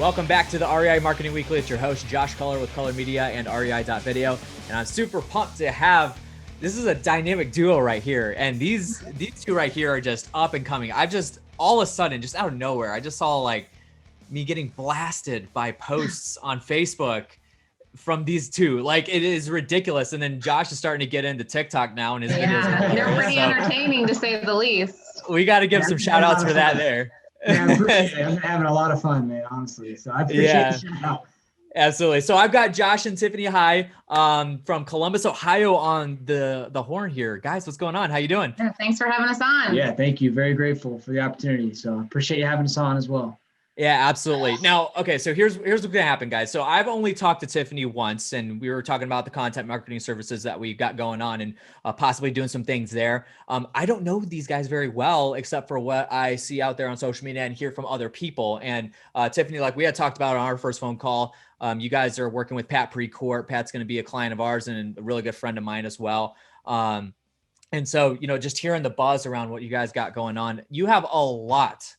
Welcome back to the REI Marketing Weekly. It's your host, Josh Culler with Color Media and REI.video. And I'm super pumped to have, this is a dynamic duo right here. And these two right here are just up and coming. I just, all of a sudden, just out of nowhere, I just saw like me getting blasted by posts on Facebook from these two. Like, it is ridiculous. And then Josh is starting to get into TikTok now, and his videos are they're pretty entertaining, to say the least. We got to give some shout outs for that there. Yeah, I appreciate it. I'm having a lot of fun, man, honestly. So I appreciate the shout out. Absolutely. So I've got Josh and Tiffany High from Columbus, Ohio on the horn here. Guys, what's going on? How you doing? Yeah, thanks for having us on. Yeah, thank you. Very grateful for the opportunity. So I appreciate you having us on as well. Yeah, absolutely. Now, okay, so here's what's going to happen, guys. So I've only talked to Tiffany once, and we were talking about the content marketing services that we've got going on and possibly doing some things there. I don't know these guys very well, except for what I see out there on social media and hear from other people. And Tiffany, like we had talked about on our first phone call, you guys are working with Pat Precourt. Pat's going to be a client of ours and a really good friend of mine as well. And so, just hearing the buzz around what you guys got going on, you have a lot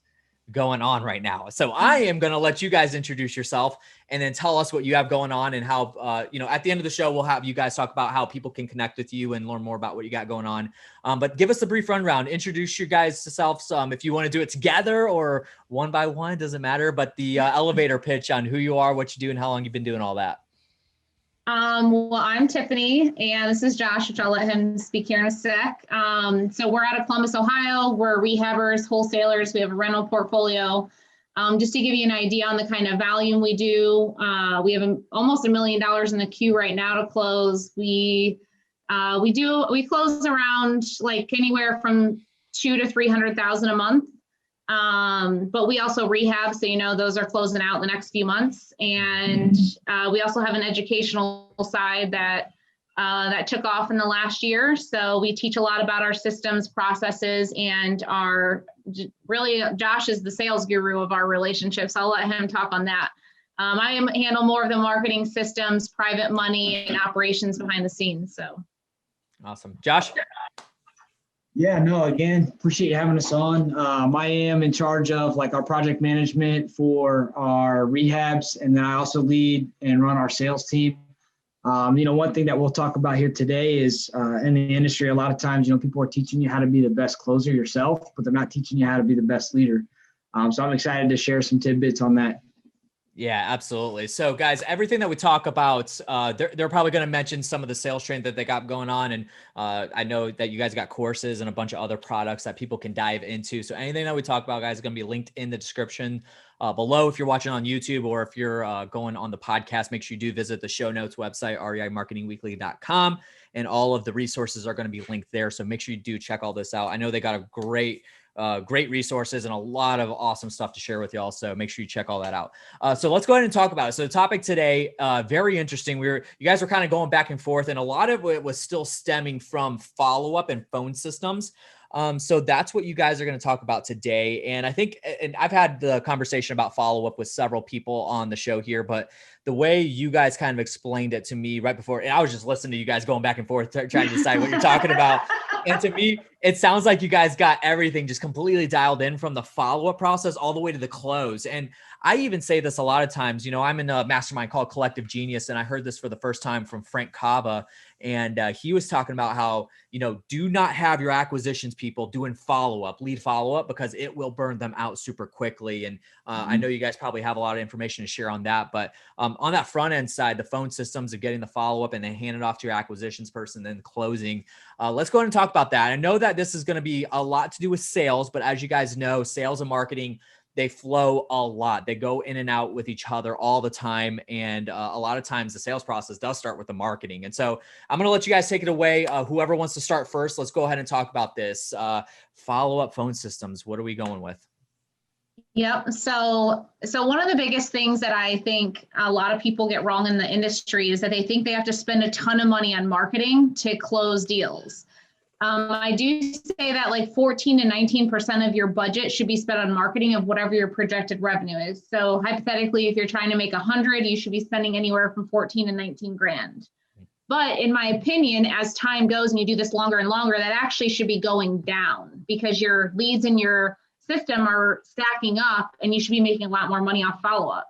going on right now. So I am going to let you guys introduce yourself and then tell us what you have going on and how, at the end of the show, we'll have you guys talk about how people can connect with you and learn more about what you got going on. But give us a brief rundown. Introduce your guys' selves. If you want to do it together or one by one, doesn't matter, but the elevator pitch on who you are, what you do, and how long you've been doing all that. Well, I'm Tiffany, and this is Josh, which I'll let him speak here in a sec. So we're out of Columbus, Ohio. We're rehabbers, wholesalers. We have a rental portfolio. Just to give you an idea on the kind of volume we do, we have almost $1 million in the queue right now to close. We close around like anywhere from $200,000 to $300,000 a month. But we also rehab, so those are closing out in the next few months, and we also have an educational side that took off in the last year. So we teach a lot about our systems, processes, and Josh is the sales guru of our relationships. I'll let him talk on that. I handle more of the marketing systems, private money, and operations behind the scenes. So awesome, Josh. Yeah, no, again, appreciate you having us on. I am in charge of like our project management for our rehabs, and then I also lead and run our sales team. One thing that we'll talk about here today is in the industry, a lot of times, people are teaching you how to be the best closer yourself, but they're not teaching you how to be the best leader. So I'm excited to share some tidbits on that. Yeah, absolutely. So guys, everything that we talk about, they're probably going to mention some of the sales training that they got going on. And I know that you guys got courses and a bunch of other products that people can dive into. So anything that we talk about, guys, is going to be linked in the description below. If you're watching on YouTube or if you're going on the podcast, make sure you do visit the show notes website, reimarketingweekly.com. And all of the resources are going to be linked there. So make sure you do check all this out. I know they got a great resources and a lot of awesome stuff to share with y'all. So make sure you check all that out. So let's go ahead and talk about it. So the topic today, very interesting. You guys were kind of going back and forth, and a lot of it was still stemming from follow-up and phone systems. So that's what you guys are going to talk about today. And I think, and I've had the conversation about follow-up with several people on the show here, but the way you guys kind of explained it to me right before, and I was just listening to you guys going back and forth, trying to decide what you're talking about. And to me, it sounds like you guys got everything just completely dialed in from the follow-up process all the way to the close. And I even say this a lot of times, I'm in a mastermind called Collective Genius, and I heard this for the first time from Frank Cava. And he was talking about how, do not have your acquisitions people doing lead follow-up, because it will burn them out super quickly. And I know you guys probably have a lot of information to share on that, but on that front end side, the phone systems of getting the follow-up and then hand it off to your acquisitions person, then closing. Let's go ahead and talk about that. I know that this is going to be a lot to do with sales, but as you guys know, sales and marketing, they flow a lot. They go in and out with each other all the time. And a lot of times the sales process does start with the marketing. And so I'm going to let you guys take it away. Whoever wants to start first, let's go ahead and talk about this. Follow-up phone systems. What are we going with? Yep. So one of the biggest things that I think a lot of people get wrong in the industry is that they think they have to spend a ton of money on marketing to close deals. I do say that like 14 to 19% of your budget should be spent on marketing of whatever your projected revenue is. So hypothetically, if you're trying to make 100, you should be spending anywhere from 14 to 19 grand. But in my opinion, as time goes and you do this longer and longer, that actually should be going down because your leads in your system are stacking up and you should be making a lot more money off follow-up.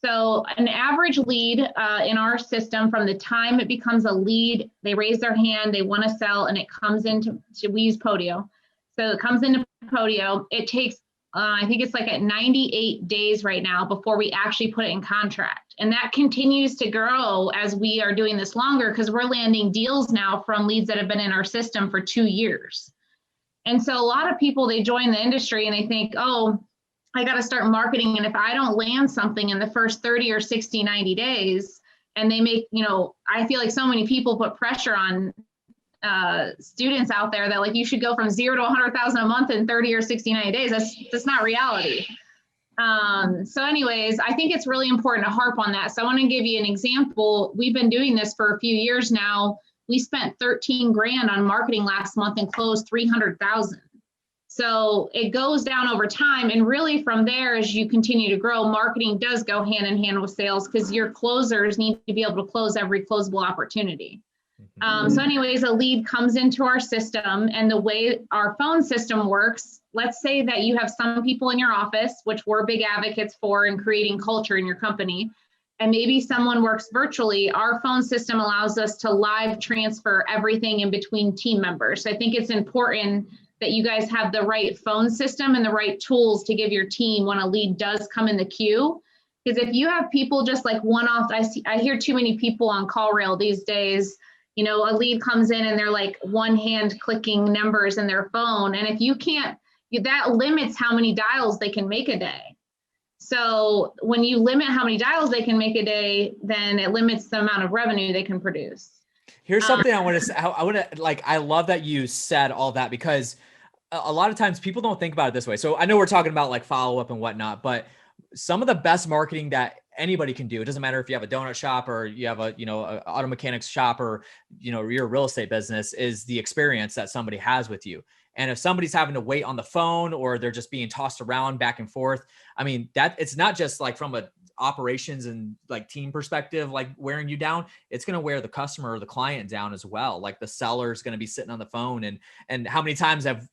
So an average lead in our system, from the time it becomes a lead, they raise their hand, they want to sell, and it comes into, we use Podio. So it comes into Podio. It takes, I think it's like at 98 days right now before we actually put it in contract. And that continues to grow as we are doing this longer, because we're landing deals now from leads that have been in our system for 2 years. And so a lot of people, they join the industry and they think, oh, I got to start marketing. And if I don't land something in the first 30 or 60, 90 days, and they make, I feel like so many people put pressure on students out there that like, you should go from 0 to 100,000 a month in 30 or 60, 90 days. That's not reality. So anyways, I think it's really important to harp on that. So I want to give you an example. We've been doing this for a few years now. We spent 13 grand on marketing last month and closed 300,000. So it goes down over time. And really from there, as you continue to grow, marketing does go hand in hand with sales, because your closers need to be able to close every closable opportunity. So anyways, a lead comes into our system, and the way our phone system works, let's say that you have some people in your office, which we're big advocates for in creating culture in your company, and maybe someone works virtually. Our phone system allows us to live transfer everything in between team members. So I think it's important that you guys have the right phone system and the right tools to give your team when a lead does come in the queue. Because if you have people just like one-off, I hear too many people on CallRail these days. A lead comes in and they're like one hand clicking numbers in their phone. And if you can't, that limits how many dials they can make a day. So when you limit how many dials they can make a day, then it limits the amount of revenue they can produce. Here's something I want to say. I love that you said all that, because a lot of times people don't think about it this way. So I know we're talking about like follow-up and whatnot, but some of the best marketing that anybody can do, it doesn't matter if you have a donut shop or you have a auto mechanics shop, or your real estate business, is the experience that somebody has with you. And if somebody's having to wait on the phone, or they're just being tossed around back and forth, I mean, that it's not just like from a operations and like team perspective, like wearing you down, it's going to wear the customer or the client down as well. Like the seller's going to be sitting on the phone, and how many times have,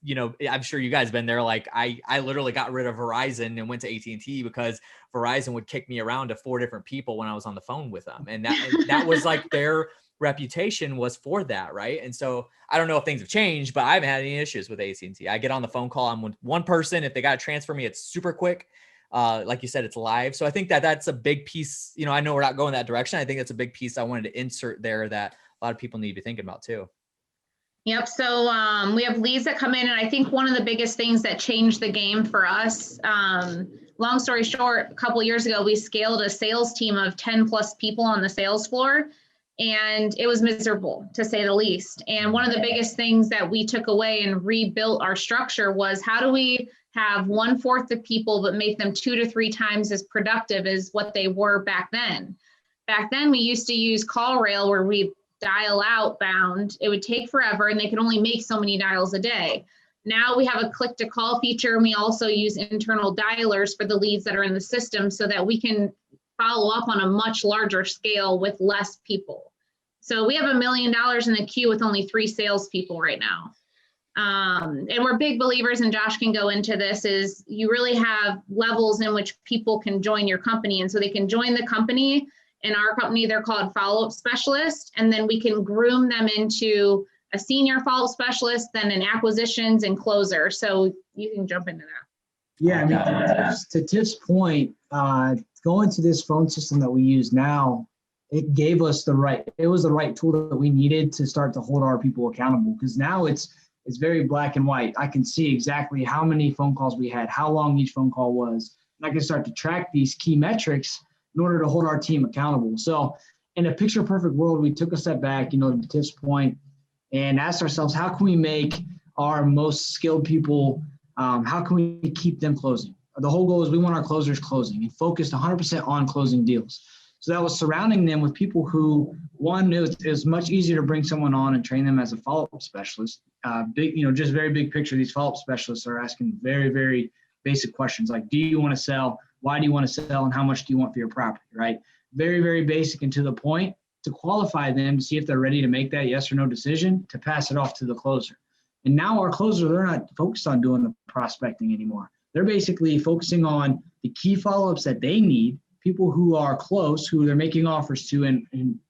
I'm sure you guys been there. Like I literally got rid of Verizon and went to AT&T because Verizon would kick me around to 4 different people when I was on the phone with them. And that was like their reputation was for that. Right. And so I don't know if things have changed, but I haven't had any issues with AT&T. I get on the phone call, I'm with one person. If they got to transfer me, it's super quick. Like you said, it's live. So I think that's a big piece. I know we're not going that direction. I think that's a big piece I wanted to insert there that a lot of people need to be thinking about too. Yep. So we have leads that come in. And I think one of the biggest things that changed the game for us, long story short, a couple of years ago, we scaled a sales team of 10 plus people on the sales floor. And it was miserable, to say the least. And one of the biggest things that we took away and rebuilt our structure was, how do we have 1/4 the people, but make them 2 to 3 times as productive as what they were back then? Back then, we used to use CallRail, where we dial outbound. It would take forever, and they could only make so many dials a day. Now we have a click to call feature, and we also use internal dialers for the leads that are in the system, so that we can follow up on a much larger scale with less people. So we have $1 million in the queue with only 3 salespeople right now. And we're big believers, and Josh can go into this, is you really have levels in which people can join your company. And so they can join the company. In our company, they're called follow-up specialists. And then we can groom them into a senior follow-up specialist, then an acquisitions and closer. So you can jump into that. Yeah, I mean, to Tiff's point, going to this phone system that we use now, it gave us the right tool that we needed to start to hold our people accountable, because now it's very black and white. I can see exactly how many phone calls we had, how long each phone call was, and I can start to track these key metrics in order to hold our team accountable. So in a picture perfect world, we took a step back, to Tiff's point, and asked ourselves, how can we make our most skilled people, how can we keep them closing? The whole goal is we want our closers closing, and focused 100% on closing deals. So that was surrounding them with people who, one, knew it was much easier to bring someone on and train them as a follow-up specialist. Just very big picture, these follow-up specialists are asking very, very basic questions like, do you want to sell? Why do you want to sell? And how much do you want for your property, right? Very, very basic and to the point, to qualify them to see if they're ready to make that yes or no decision, to pass it off to the closer. And now our closers, they're not focused on doing the prospecting anymore. They're basically focusing on the key follow-ups that they need, people who are close, who they're making offers to, and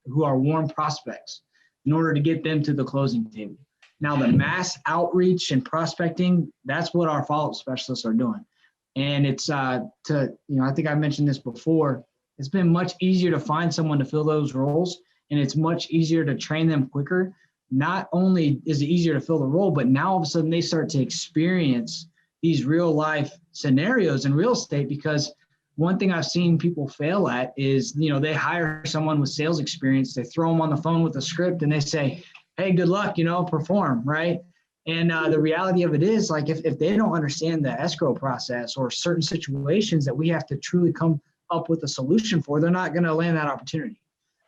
who are warm prospects in order to get them to the closing table. Now, the mass outreach and prospecting, that's what our follow-up specialists are doing. And it's I think I mentioned this before, it's been much easier to find someone to fill those roles, and it's much easier to train them quicker. Not only is it easier to fill the role, but now all of a sudden they start to experience these real life scenarios in real estate, because one thing I've seen people fail at is, they hire someone with sales experience, they throw them on the phone with a script and they say, hey, good luck, perform, right? And the reality of it is, like, if they don't understand the escrow process or certain situations that we have to truly come up with a solution for, they're not going to land that opportunity.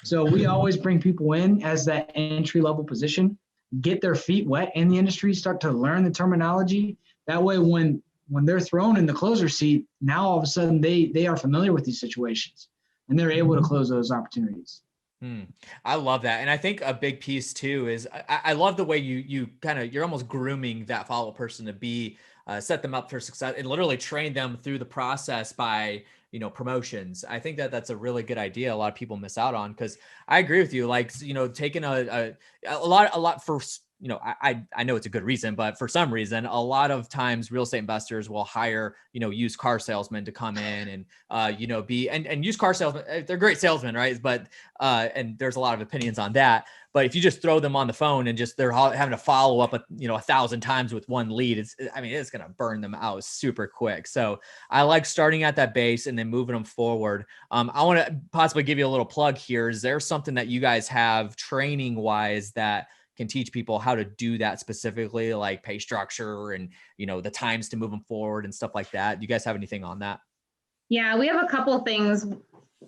So we always bring people in as that entry level position, get their feet wet in the industry, start to learn the terminology. That way, when they're thrown in the closer seat, now all of a sudden they are familiar with these situations and they're able to close those opportunities. I love that. And I think a big piece too is I love the way you're almost grooming that follow person to be, set them up for success and literally train them through the process by, promotions. I think that that's a really good idea. A lot of people miss out on, because I agree with you. Like, taking a lot for, I know it's a good reason, but for some reason, a lot of times real estate investors will hire, used car salesmen to come in and, and used car salesmen, they're great salesmen, right? But, and there's a lot of opinions on that, but if you just throw them on the phone and they're having to follow up, 1,000 times with one lead, it's going to burn them out super quick. So I like starting at that base and then moving them forward. I want to possibly give you a little plug here. Is there something that you guys have training wise that can teach people how to do that specifically, like pay structure and, the times to move them forward and stuff like that? Do you guys have anything on that? Yeah, we have a couple of things.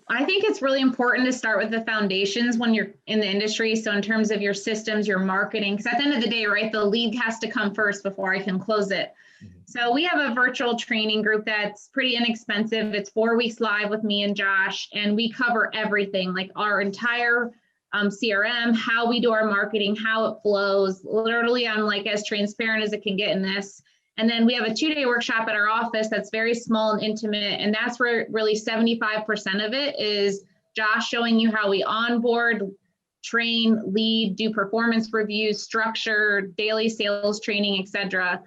I think it's really important to start with the foundations when you're in the industry. So in terms of your systems, your marketing, because at the end of the day, right, the lead has to come first before I can close it. Mm-hmm. So we have a virtual training group that's pretty inexpensive. It's 4 weeks live with me and Josh, and we cover everything, like our entire CRM, how we do our marketing, how it flows. Literally, I'm like as transparent as it can get in this. And then we have a 2-day workshop at our office that's very small and intimate. And that's where really 75% of it is Josh showing you how we onboard, train, lead, do performance reviews, structure, daily sales training, etc.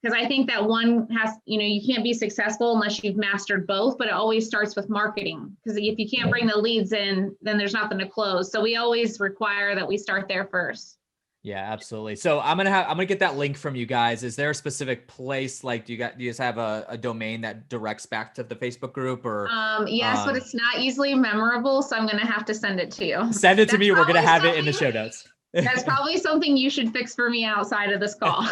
Because I think that one has, you can't be successful unless you've mastered both, but it always starts with marketing. Because if you can't bring the leads in, then there's nothing to close. So we always require that we start there first. Yeah, absolutely. So I'm gonna get that link from you guys. Is there a specific place? Like, do you guys have a domain that directs back to the Facebook group, or? Yes, but it's not easily memorable, so I'm gonna have to send it to you. Send it to me. We're gonna have it in the show notes. That's probably something you should fix for me outside of this call.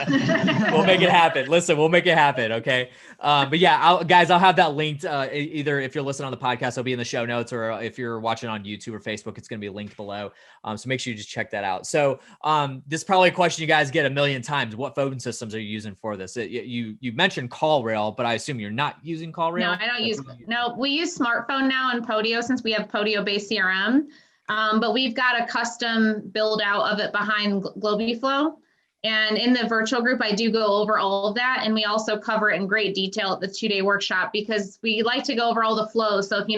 We'll make it happen. Listen, we'll make it happen. Okay. But yeah, I'll have that linked. Either if you're listening on the podcast, it'll be in the show notes, or if you're watching on YouTube or Facebook, it's going to be linked below. So make sure you just check that out. So this is probably a question you guys get a million times. What phone systems are you using for this? You mentioned CallRail, but I assume you're not using CallRail. No, I don't use. No, we use smartphone now in Podio since we have Podio-based CRM. But we've got a custom build out of it behind Globiflow. And in the virtual group, I do go over all of that. And we also cover it in great detail at the 2-day workshop, because we like to go over all the flows. So if,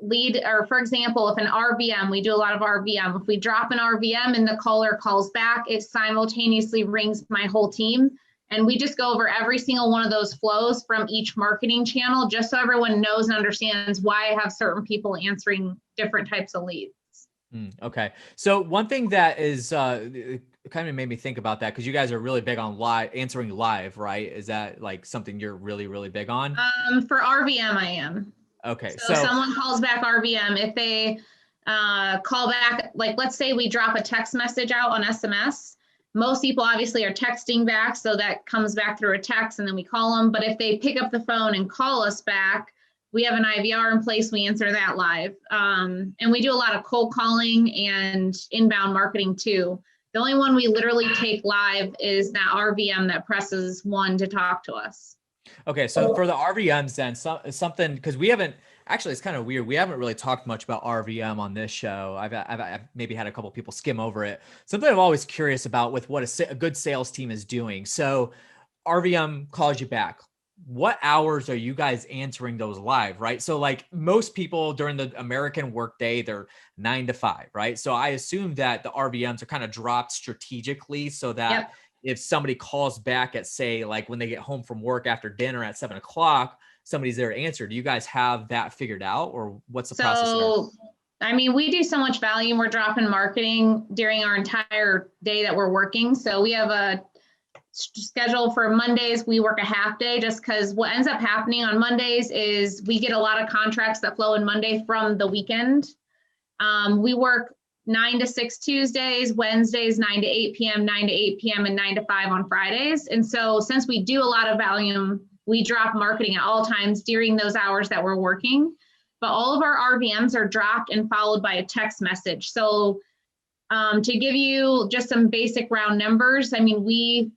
lead, or for example, if an RVM, we do a lot of RVM. If we drop an RVM and the caller calls back, it simultaneously rings my whole team. And we just go over every single one of those flows from each marketing channel, just so everyone knows and understands why I have certain people answering different types of leads. Okay. So one thing that is kind of made me think about that, because you guys are really big on answering live, right? Is that like something you're really, really big on? For RVM, I am. Okay. So if someone calls back RVM, if they call back, like let's say we drop a text message out on SMS, most people obviously are texting back, so that comes back through a text and then we call them. But if they pick up the phone and call us back, we have an IVR in place, we answer that live. And we do a lot of cold calling and inbound marketing too. The only one we literally take live is that RVM that presses 1 to talk to us. Okay, so for the RVMs then, something, because we haven't, actually it's kind of weird, we haven't really talked much about RVM on this show. I've maybe had a couple of people skim over it. Something I'm always curious about with what a good sales team is doing. So RVM calls you back. what hours are you guys answering those live, right? So like most people during the American workday, they're 9 to 5, right? So I assume that the RVMs are kind of dropped strategically so that Yep. if somebody calls back at, say, like when they get home from work after dinner at 7 o'clock, somebody's there to answer. Do you guys have that figured out, or what's the process there? So, I mean, we do so much volume. We're dropping marketing during our entire day that we're working. So we have a schedule for Mondays. We work a half day just because what ends up happening on Mondays is we get a lot of contracts that flow in Monday from the weekend. We work 9 to 6 Tuesdays, Wednesdays, 9 to 8 p.m., 9 to 8 p.m., and 9 to 5 on Fridays. And so since we do a lot of volume, we drop marketing at all times during those hours that we're working. But all of our RVMs are dropped and followed by a text message. So to give you just some basic round numbers, I mean, we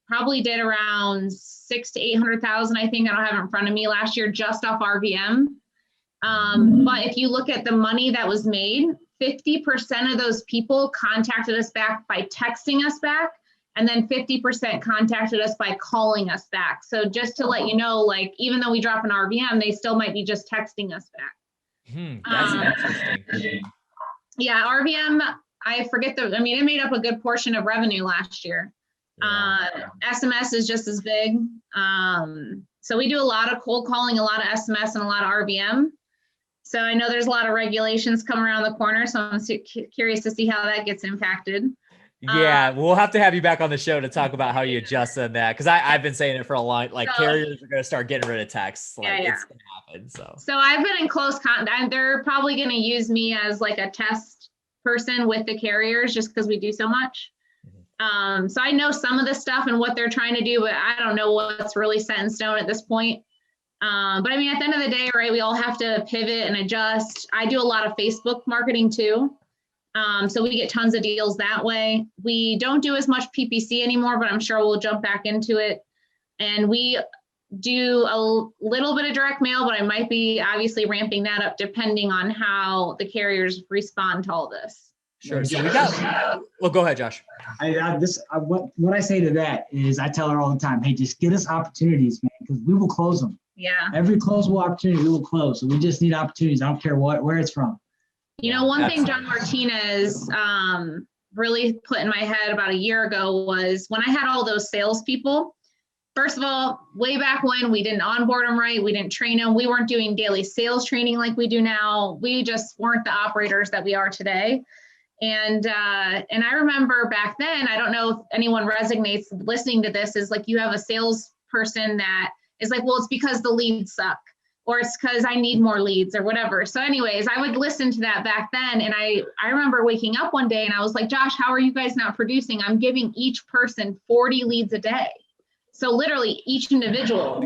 probably did around 600 to 800,000, I think, I don't have it in front of me, last year just off RVM. But if you look at the money that was made, 50% of those people contacted us back by texting us back, and then 50% contacted us by calling us back. So just to let you know, like, even though we drop an RVM, they still might be just texting us back. That's interesting. Yeah, RVM, I forget I mean, it made up a good portion of revenue last year. Yeah. SMS is just as big. So we do a lot of cold calling, a lot of SMS, and a lot of RVM. So I know there's a lot of regulations coming around the corner, so I'm curious to see how that gets impacted. Yeah, we'll have to have you back on the show to talk about how you adjust on that, because I've been saying it for a long, like, carriers are going to start getting rid of texts. Like, it's going to happen. So I've been in close contact. They're probably going to use me as like a test person with the carriers just because we do so much. So I know some of the stuff and what they're trying to do, but I don't know what's really set in stone at this point. But I mean, at the end of the day, right, we all have to pivot and adjust. I do a lot of Facebook marketing too. So we get tons of deals that way. We don't do as much PPC anymore, but I'm sure we'll jump back into it. And we do a little bit of direct mail, but I might be obviously ramping that up depending on how the carriers respond to all this. Sure. So we got, well, go ahead, Josh. What I say to that is I tell her all the time, hey, just get us opportunities, man, because we will close them. Yeah. Every closable opportunity we will close. So we just need opportunities. I don't care where it's from. You know, one thing John Martinez really put in my head about a year ago was when I had all those salespeople. First of all, way back when, we didn't onboard them right, we didn't train them, we weren't doing daily sales training like we do now. We just weren't the operators that we are today. And I remember back then, I don't know if anyone resonates listening to this, is like you have a salesperson that is like, well, it's because the leads suck, or it's because I need more leads or whatever. So anyways, I would listen to that back then. And I remember waking up one day and I was like, Josh, how are you guys not producing? I'm giving each person 40 leads a day. So literally each individual.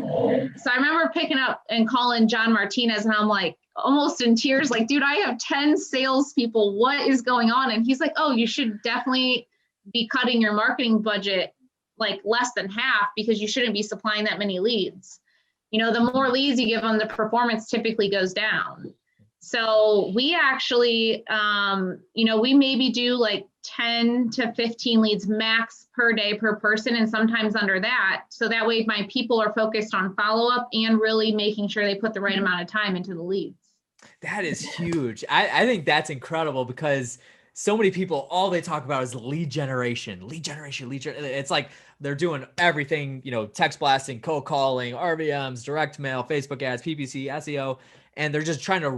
So I remember picking up and calling John Martinez and I'm like, almost in tears, like, dude, I have 10 salespeople. What is going on? And he's like, oh, you should definitely be cutting your marketing budget like less than half because you shouldn't be supplying that many leads. You know, the more leads you give them, the performance typically goes down. So we actually, we maybe do like 10 to 15 leads max per day per person, and sometimes under that. So that way my people are focused on follow-up and really making sure they put the right amount of time into the leads. That is huge. I think that's incredible because so many people, all they talk about is lead generation. It's like they're doing everything, text blasting, cold calling, RVMs, direct mail, Facebook ads, PPC, SEO, and they're just trying to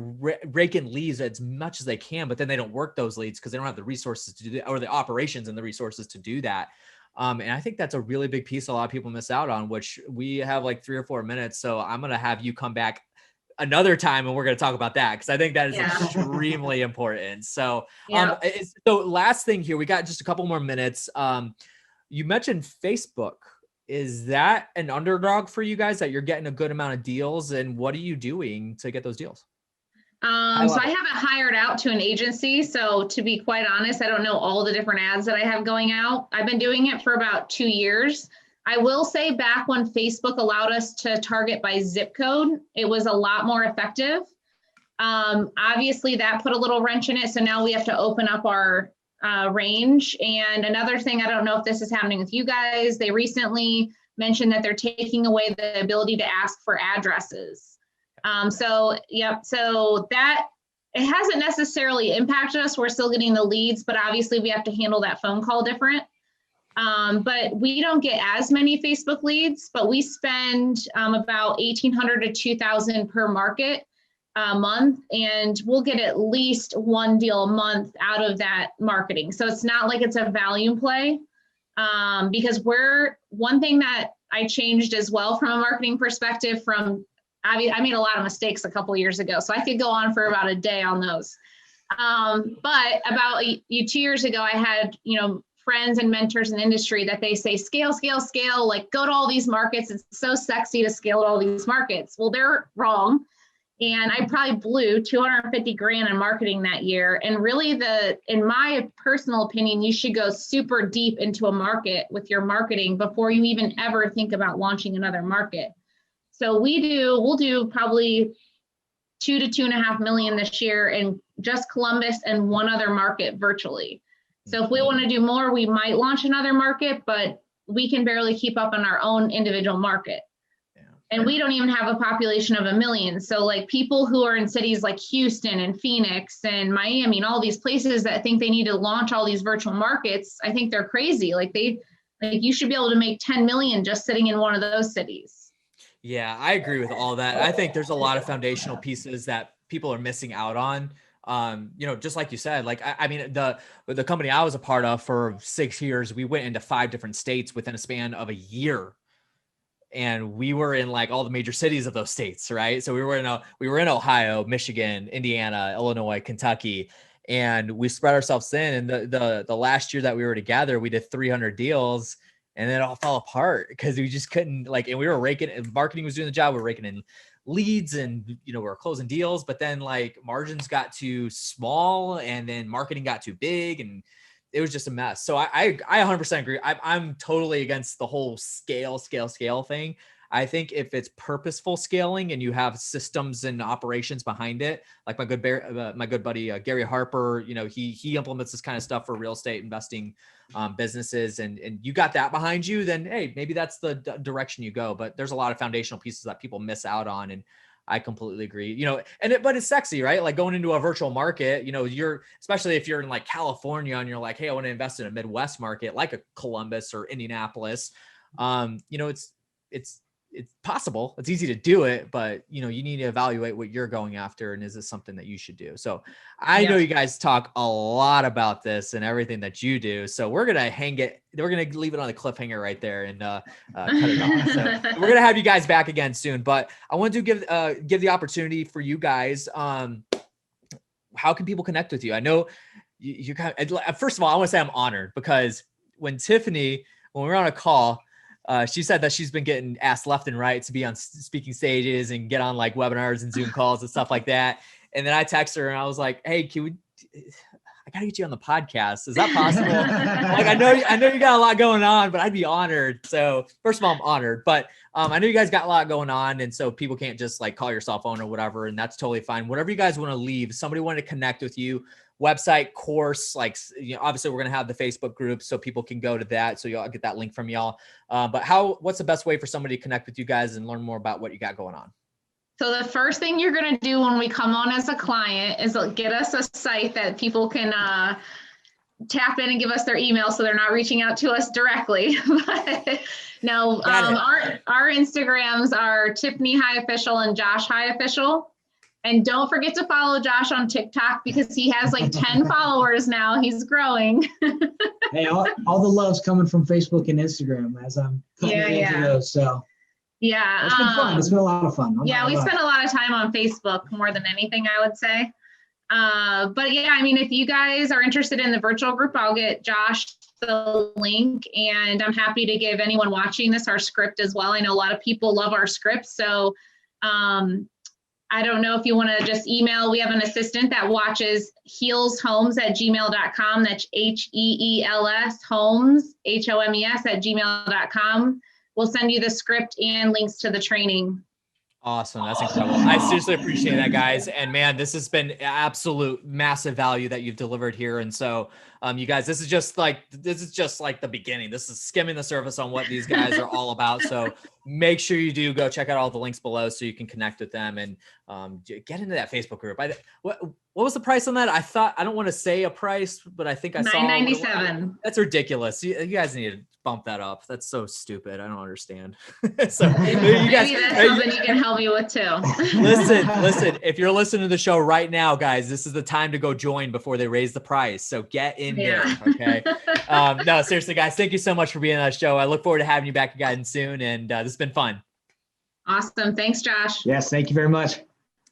rake in leads as much as they can, but then they don't work those leads because they don't have the resources to do that, or the operations and the resources to do that. And I think that's a really big piece a lot of people miss out on, which we have like 3 or 4 minutes. So I'm going to have you come back another time and we're going to talk about that because I think that is extremely important. So, so last thing here, we got just a couple more minutes. You mentioned Facebook. Is that an underdog for you guys that you're getting a good amount of deals, and what are you doing to get those deals? So I haven't hired out to an agency. So to be quite honest, I don't know all the different ads that I have going out. I've been doing it for about 2 years. I will say back when Facebook allowed us to target by zip code, it was a lot more effective. Obviously that put a little wrench in it. So now we have to open up our range. And another thing, I don't know if this is happening with you guys, they recently mentioned that they're taking away the ability to ask for addresses. So that it hasn't necessarily impacted us. We're still getting the leads, but obviously we have to handle that phone call different. But we don't get as many Facebook leads, but we spend about 1,800 to 2,000 per market a month, and we'll get at least one deal a month out of that marketing. So it's not like it's a volume play, because one thing that I changed as well from a marketing perspective I made a lot of mistakes a couple of years ago, so I could go on for about a day on those. But about 2 years ago, I had, friends and mentors in the industry that they say, scale, like go to all these markets. It's so sexy to scale to all these markets. Well, they're wrong. And I probably blew 250 grand in marketing that year. And really in my personal opinion, you should go super deep into a market with your marketing before you even ever think about launching another market. So we'll do probably 2 to 2.5 million this year in just Columbus and one other market virtually. So if we want to do more, we might launch another market, but we can barely keep up on our own individual market. Yeah. And we don't even have a population of 1 million. So like people who are in cities like Houston and Phoenix and Miami and all these places that think they need to launch all these virtual markets, I think they're crazy. Like you should be able to make 10 million just sitting in one of those cities. Yeah, I agree with all that. I think there's a lot of foundational pieces that people are missing out on. Just like you said, like, I mean, the company I was a part of for 6 years, we went into 5 different states within a span of a year. And we were in like all the major cities of those states, right? So we were in Ohio, Michigan, Indiana, Illinois, Kentucky, and we spread ourselves thin. And the last year that we were together, we did 300 deals. And then it all fell apart because we just couldn't and we were marketing was doing the job. We were raking in leads and, we were closing deals, but then like margins got too small and then marketing got too big and it was just a mess. So I 100% agree. I'm totally against the whole scale thing. I think if it's purposeful scaling and you have systems and operations behind it, like my good buddy, Gary Harper, he implements this kind of stuff for real estate investing businesses and you got that behind you, then, hey, maybe that's the direction you go. But there's a lot of foundational pieces that people miss out on. And I completely agree, but it's sexy, right? Like going into a virtual market, especially if you're in like California and you're like, hey, I want to invest in a Midwest market, like a Columbus or Indianapolis. It's possible. It's easy to do it, but you need to evaluate what you're going after. And is this something that you should do? So I know you guys talk a lot about this and everything that you do. So we're going to leave it on the cliffhanger right there and cut it off. So we're going to have you guys back again soon, but I want to give the opportunity for you guys. How can people connect with you? I know you first of all, I want to say I'm honored because when we were on a call, she said that she's been getting asked left and right to be on speaking stages and get on like webinars and Zoom calls and stuff like that. And then I texted her and I was like, hey, I gotta get you on the podcast. Is that possible? Like, I know you got a lot going on, but I'd be honored. So first of all, I'm honored, but I know you guys got a lot going on. And so people can't just like call your cell phone or whatever. And that's totally fine. Whatever you guys want to leave, somebody wanted to connect with you, website, course, obviously we're going to have the Facebook group so people can go to that. So y'all get that link from y'all. But what's the best way for somebody to connect with you guys and learn more about what you got going on? So the first thing you're going to do when we come on as a client is get us a site that people can tap in and give us their email so they're not reaching out to us directly. But no, our Instagrams are Tiffany High Official and Josh High Official. And don't forget to follow Josh on TikTok because he has like 10 followers now. He's growing. Hey, all the love's coming from Facebook and Instagram as I'm coming into those. So yeah, it's been fun. It's been a lot of fun. We spend a lot of time on Facebook more than anything, I would say. But yeah, I mean, if you guys are interested in the virtual group, I'll get Josh the link, and I'm happy to give anyone watching this our script as well. I know a lot of people love our script, so I don't know if you want to just email. We have an assistant that watches heelshomes@gmail.com. That's HEELS homes, HOMES@gmail.com. We'll send you the script and links to the training. Awesome. That's incredible. I seriously appreciate that, guys. And man, this has been absolute massive value that you've delivered here. And so You guys, this is just like the beginning. This is skimming the surface on what these guys are all about. So make sure you do go check out all the links below so you can connect with them and get into that Facebook group. What was the price on that? I don't want to say a price, but I think I saw $9.97. That's ridiculous. You guys need to bump that up. That's so stupid. I don't understand. So Maybe that's something you can help me with too. listen, if you're listening to the show right now, guys, this is the time to go join before they raise the price. So get in there. Okay. No, seriously, guys, thank you so much for being on the show. I look forward to having you back again soon. And this has been fun. Awesome. Thanks, Josh. Yes. Thank you very much.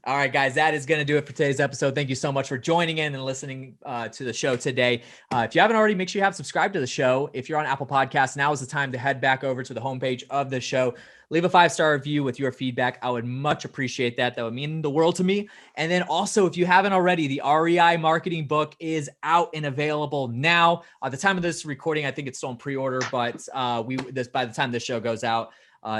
All right, guys, that is going to do it for today's episode. Thank you so much for joining in and listening to the show today. If you haven't already, make sure you have subscribed to the show. If you're on Apple Podcasts, now is the time to head back over to the homepage of the show. Leave a 5-star review with your feedback. I would much appreciate that. That would mean the world to me. And then also, if you haven't already, the REI Marketing book is out and available now. At the time of this recording, I think it's still in pre-order, but by the time this show goes out,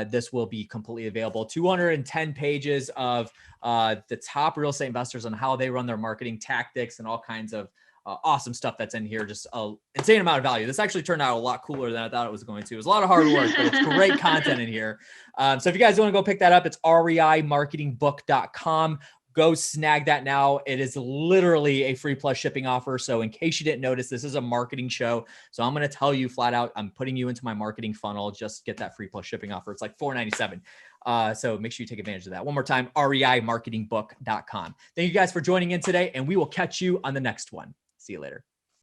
this will be completely available. 210 pages of the top real estate investors on how they run their marketing tactics and all kinds of awesome stuff that's in here. Just an insane amount of value. This actually turned out a lot cooler than I thought it was going to. It was a lot of hard work, but it's great content in here. So if you guys want to go pick that up, it's reimarketingbook.com. Go snag that now. It is literally a free plus shipping offer. So in case you didn't notice, this is a marketing show. So I'm going to tell you flat out, I'm putting you into my marketing funnel. Just get that free plus shipping offer. It's like $4.97. So make sure you take advantage of that. One more time, reimarketingbook.com. Thank you guys for joining in today, and we will catch you on the next one. See you later.